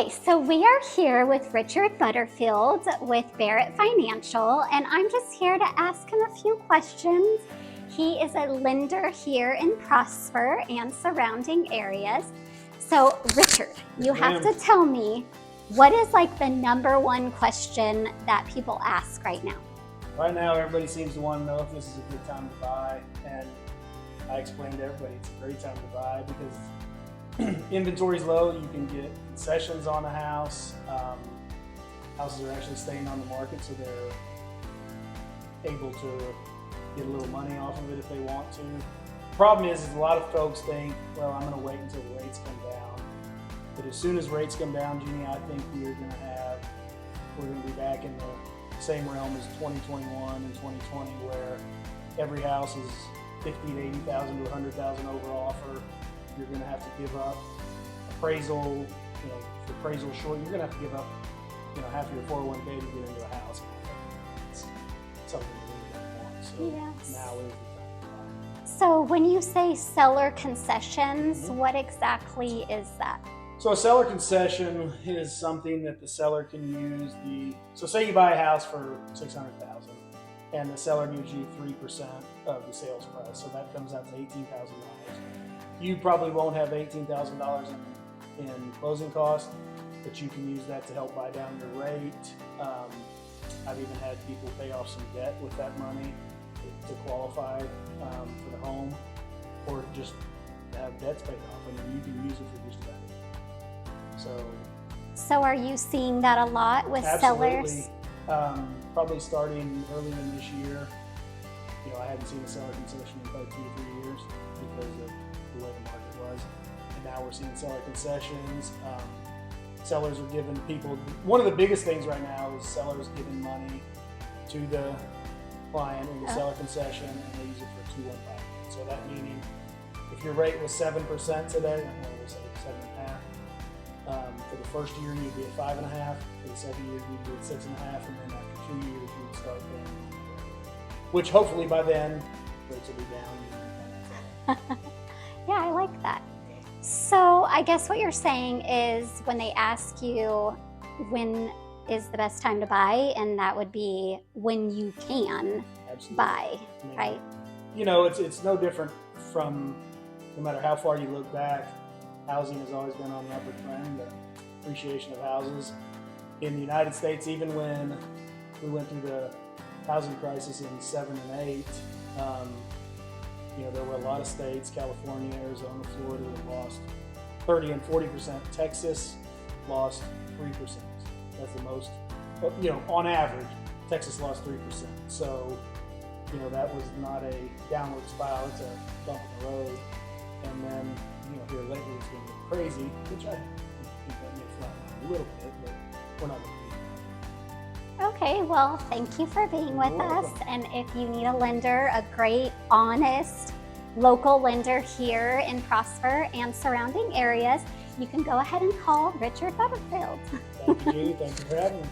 Okay, so we are here with Richard Butterfield with Barrett Financial, and I'm just here to ask him a few questions. He is a lender here in Prosper and surrounding areas. So, Richard, you have to tell me, what is like the number one question that people ask right now? Right now, everybody seems to want to know if this is a good time to buy, and I explained to everybody it's a great time to buy because inventory is low. You can get concessions on a house. Houses are actually staying on the market, so they're able to get a little money off of it if they want to. The problem is a lot of folks think, well, I'm going to wait until the rates come down. But as soon as rates come down, Jeannie, I think we're going to be back in the same realm as 2021 and 2020, where every house is 50 to 80,000 to 100,000 over offer. You're going to have to give up appraisal. If appraisal is short, you're going to have to give up, half of your 401k to get into a house. It's something you really don't want. So Yes. Now is the time to buy. So when you say seller concessions, what exactly is that? So a seller concession is something that the seller can use. So say you buy a house for $600,000 and the seller gives you 3% of the sales price. So that comes out to $18,000. You probably won't have $18,000 in closing costs, but you can use that to help buy down your rate. I've even had people pay off some debt with that money to qualify for the home, or just to have debts paid off. I mean, you can use it for just about anything. So are you seeing that a lot with sellers? Probably starting early in this year. I hadn't seen a seller concession in about 2 or 3 years because of the way the market was. And now we're seeing seller concessions. Sellers are giving people, one of the biggest things right now is sellers giving money to the client in the seller concession, and they use it for 2-1-5. So that meaning if your rate was 7% today, we'll say 7.5%. For the first year, you'd be at 5.5%. For the second year, you'd be at 6.5%, and then after 2 years, you'd start paying. Which hopefully by then, rates will be down. Yeah, I like that. So I guess what you're saying is when they ask you when is the best time to buy, and that would be when you can buy, right? It's no different from, no matter how far you look back, housing has always been on the upward trend, the appreciation of houses. In the United States, even when we went through the housing crisis in 7 and 8, there were a lot of states, California, Arizona, Florida, that lost 30 and 40%. Texas lost 3%. That's the most, on average, Texas lost 3%. So, that was not a downward spiral, it's a bump in the road. And then, here lately it's been crazy, which I think that may flatten out a little bit, but we're not going to do that. Okay, well, thank you for being with us. And if you need a lender, a great, honest, local lender here in Prosper and surrounding areas, you can go ahead and call Richard Butterfield. Thank you, Jeannie. Thank you for having me.